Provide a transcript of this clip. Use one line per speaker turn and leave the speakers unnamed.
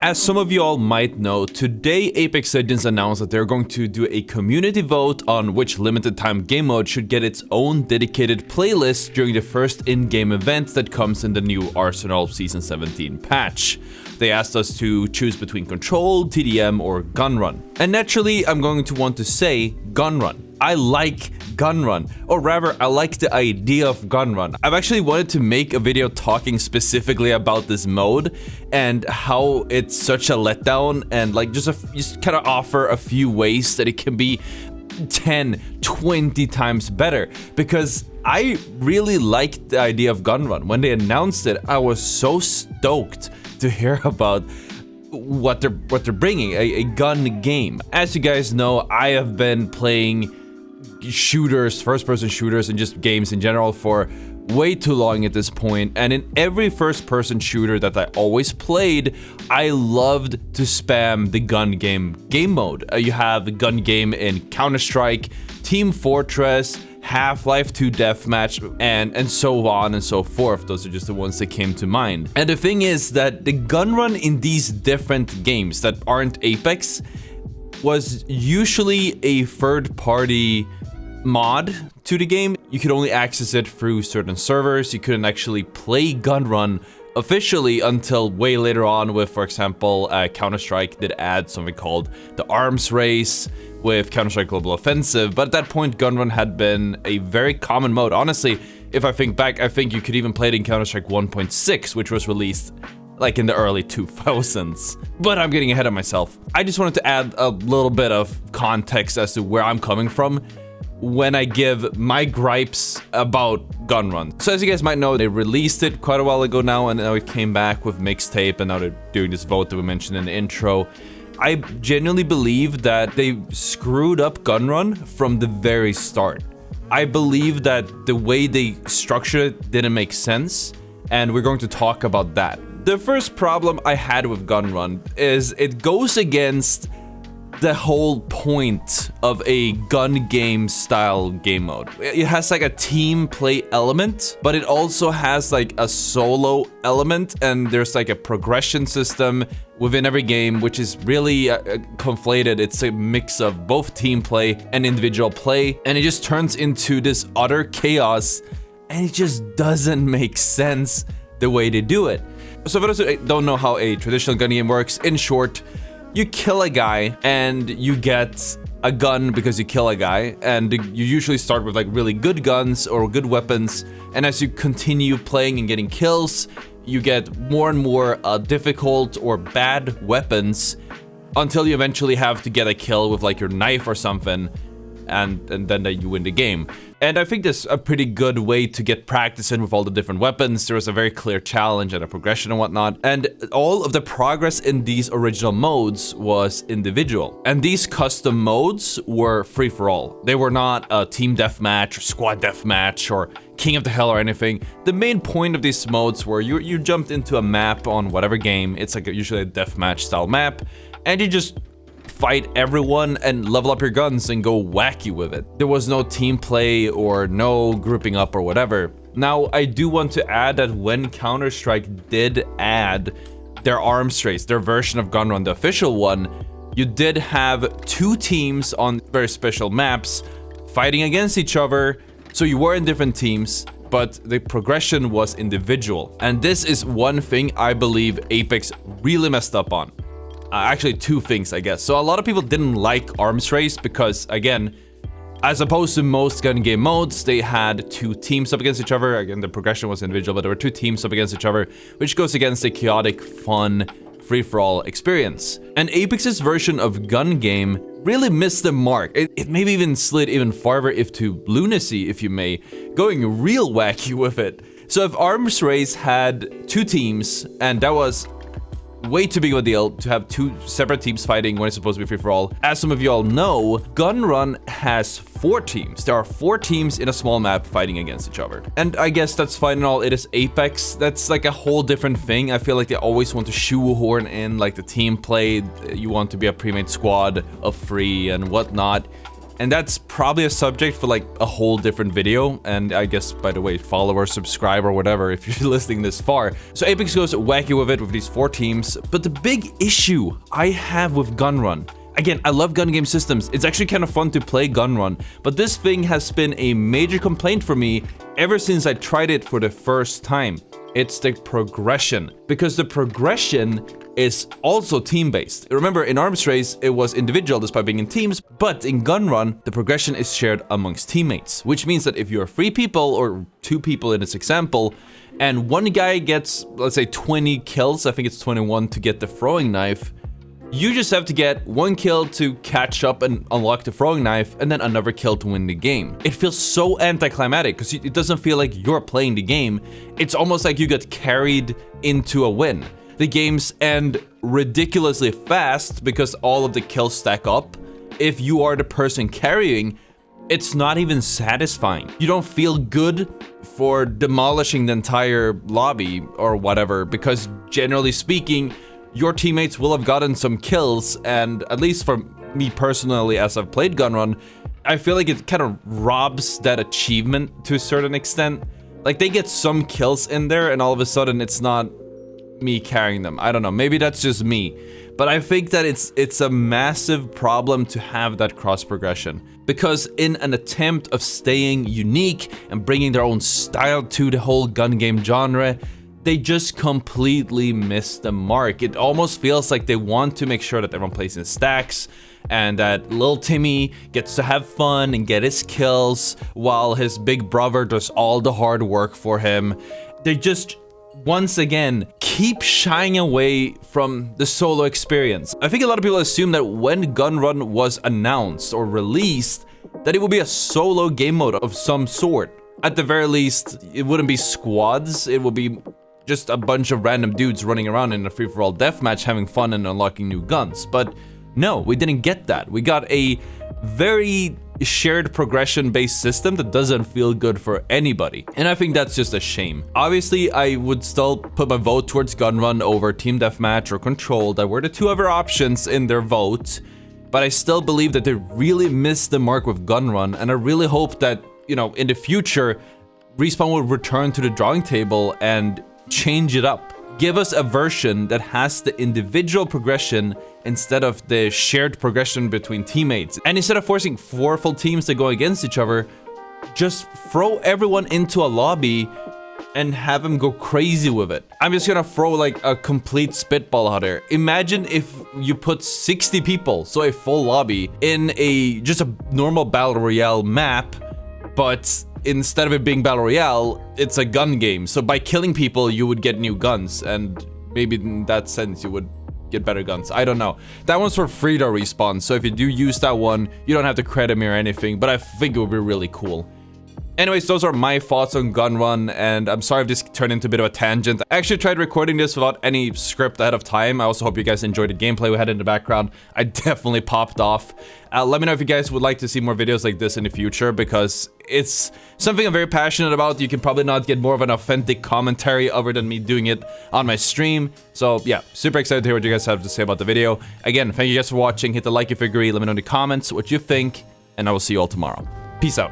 As some of you all might know, today Apex Legends announced that they're going to do a community vote on which limited time game mode should get its own dedicated playlist during the first in-game event that comes in the new Arsenal Season 17 patch. They asked us to choose between Control, TDM, or Gun Run. And naturally, I'm going to want to say Gun Run. I like Gun Run, or rather, I like the idea of Gun Run. I've actually wanted to make a video talking specifically about this mode and how it's such a letdown, and like just kind of offer a few ways that it can be 10, 20 times better, because I really liked the idea of Gun Run. When they announced it, I was so stoked to hear about what they're bringing, a gun game. As you guys know, I have been playing shooters, first-person shooters, and just games in general for way too long at this point, and in every first-person shooter that I always played, I loved to spam the gun game mode. You have the gun game in Counter-Strike, Team Fortress, Half-Life 2 Deathmatch, and so on and so forth. Those are just the ones that came to mind. And the thing is that the gun run in these different games that aren't Apex was usually a third-party mod to the game. You could only access it through certain servers. You couldn't actually play gun run officially until way later on with, for example, Counter-Strike did add something called the arms race with Counter-Strike Global Offensive, but at that point gun run had been a very common mode. Honestly, if I think back, I think you could even play it in Counter-Strike 1.6, which was released like in the early 2000s. But I'm getting ahead of myself. I just wanted to add a little bit of context as to where I'm coming from when I give my gripes about Gun Run. So as you guys might know, they released it quite a while ago now, and now it came back with mixtape, and now they're doing this vote that we mentioned in the intro. I genuinely believe that they screwed up Gun Run from the very start. I believe that the way they structured it didn't make sense, and we're going to talk about that. The first problem I had with Gun Run is it goes against the whole point of a gun game style game mode. It has like a team play element, but it also has like a solo element, and there's like a progression system within every game, which is really conflated. It's a mix of both team play and individual play, and it just turns into this utter chaos, and it just doesn't make sense the way they do it. So for those who don't know how a traditional gun game works, in short, you kill a guy and you get a gun because you kill a guy, and you usually start with like really good guns or good weapons, and as you continue playing and getting kills, you get more and more difficult or bad weapons until you eventually have to get a kill with like your knife or something, and then you win the game. And I think that's a pretty good way to get practice in with all the different weapons. There was a very clear challenge and a progression and whatnot. And all of the progress in these original modes was individual. And these custom modes were free for all. They were not a team deathmatch or squad deathmatch or King of the Hill or anything. The main point of these modes were you jumped into a map on whatever game. It's like usually a deathmatch style map, and you just fight everyone and level up your guns and go wacky with it. There was no team play or no grouping up or whatever. Now, I do want to add that when Counter-Strike did add their arms race, their version of Gun Run, the official one, you did have two teams on very special maps fighting against each other. So you were in different teams, but the progression was individual. And this is one thing I believe Apex really messed up on. Actually, two things, I guess. So a lot of people didn't like arms race because, again, as opposed to most gun game modes, they had two teams up against each other. Again, the progression was individual, but there were two teams up against each other, which goes against the chaotic, fun, free-for-all experience. And Apex's version of gun game really missed the mark. It maybe even slid even farther to lunacy, if you may, going real wacky with it. So if arms race had two teams, and that was way too big of a deal to have two separate teams fighting when it's supposed to be free-for-all. As some of you all know, Gun Run has 4 teams. There are 4 teams in a small map fighting against each other. And I guess that's fine and all. It is Apex. That's like a whole different thing. I feel like they always want to shoehorn in like the team play. You want to be a pre-made squad of 3 and whatnot. And that's probably a subject for like a whole different video. And I guess, by the way, follow or subscribe or whatever if you're listening this far. So Apex goes wacky with it with these 4 teams. But the big issue I have with Gun Run, again, I love gun game systems. It's actually kind of fun to play Gun Run, but this thing has been a major complaint for me ever since I tried it for the first time. It's the progression, because the progression is also team-based. Remember, in Arms Race, it was individual despite being in teams, but in Gun Run, the progression is shared amongst teammates, which means that if you're 3 people, or 2 people in this example, and one guy gets, let's say, 20 kills, I think it's 21 to get the throwing knife, you just have to get 1 kill to catch up and unlock the throwing knife, and then another kill to win the game. It feels so anticlimactic, because it doesn't feel like you're playing the game. It's almost like you get carried into a win. The games end ridiculously fast because all of the kills stack up. If you are the person carrying, it's not even satisfying. You don't feel good for demolishing the entire lobby or whatever, because generally speaking, your teammates will have gotten some kills, and at least for me personally, as I've played Gun Run, I feel like it kind of robs that achievement to a certain extent. Like, they get some kills in there, and all of a sudden it's not me carrying them. I don't know, maybe that's just me. But I think that it's a massive problem to have that cross progression. Because in an attempt of staying unique and bringing their own style to the whole gun game genre, they just completely miss the mark. It almost feels like they want to make sure that everyone plays in stacks and that little Timmy gets to have fun and get his kills while his big brother does all the hard work for him. They just, once again, keep shying away from the solo experience. I think a lot of people assume that when Gun Run was announced or released, that it would be a solo game mode of some sort. At the very least, it wouldn't be squads, it would be just a bunch of random dudes running around in a free-for-all deathmatch having fun and unlocking new guns. But no, we didn't get that. We got a very shared progression-based system that doesn't feel good for anybody. And I think that's just a shame. Obviously, I would still put my vote towards Gun Run over Team Deathmatch or Control. That were the 2 other options in their vote. But I still believe that they really missed the mark with Gun Run. And I really hope that, you know, in the future, Respawn will return to the drawing table and change it up. Give us a version that has the individual progression instead of the shared progression between teammates. And instead of forcing 4 full teams to go against each other, just throw everyone into a lobby and have them go crazy with it. I'm just gonna throw like a complete spitball out there. Imagine if you put 60 people, so a full lobby, in just a normal battle royale map, but instead of it being battle royale, it's a gun game. So by killing people, you would get new guns, and maybe in that sense, you would get better guns. I don't know. That one's for free to Respawn, so if you do use that one, you don't have to credit me or anything, but I think it would be really cool. Anyways, those are my thoughts on Gun Run, and I'm sorry if this turned into a bit of a tangent. I actually tried recording this without any script ahead of time. I also hope you guys enjoyed the gameplay we had in the background. I definitely popped off. Let me know if you guys would like to see more videos like this in the future, because it's something I'm very passionate about. You can probably not get more of an authentic commentary other than me doing it on my stream. So yeah, super excited to hear what you guys have to say about the video. Again, thank you guys for watching. Hit the like if you agree. Let me know in the comments what you think, and I will see you all tomorrow. Peace out.